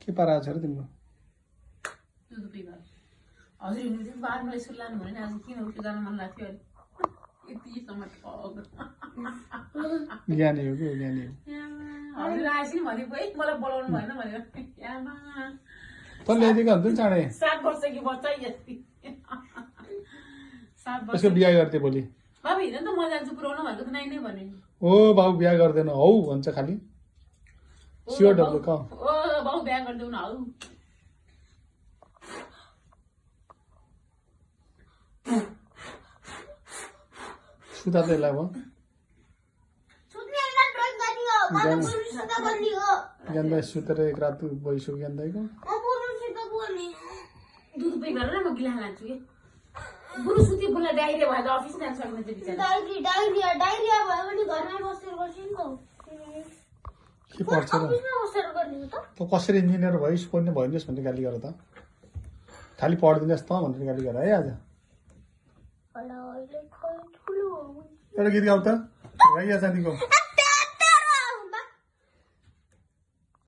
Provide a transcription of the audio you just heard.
के पाराएको छ र तिम्रो हजुर हिँड्नु बादमा स्कुल लानु भने आज किन उठ्यो जानु मन लाग्थ्यो अरे यतिसम्म ज्ञानी हो कि ज्ञानी हो हजुर आएछ नि भनेको है मलाई बोलाउनु भएन भनेर त ल्याइदिएको हुन्छ नि चाँडै 7 वर्ष कि बच्चा यति 7 वर्ष यसको बिहा गर्थे भोलि बाबु हिँड्नु त म जान्छु पुऱ्याउनु भनेको त नाइ नै भने ओ बाबु बिहा गर्दैन हौ भन्छ खालि स्योर डब्लु क ओ बाबु बिहा गरिदेऊ न हौ सुता त यसलाई भयो ज्ञानदाई सुतेर एक रात भइसक्यो ज्ञानदाईको दुध पे गरेर म गिलास लान्छु कि बुढो सुति बुढलाई डाइरिया भएर अफिस जान सक्ने चाहिँ बिचारा डाइरिया भयो भने घरमै बसेर गर्छु नि के पर्छ र त कसरी इन्जिनियर भइस् पढ्ने भइदियोस् भन्ने गाली गर त खालि पढिदिनुहोस् त भनेर गाली गर है आज एउटा गीत गाउ त रैया जानीको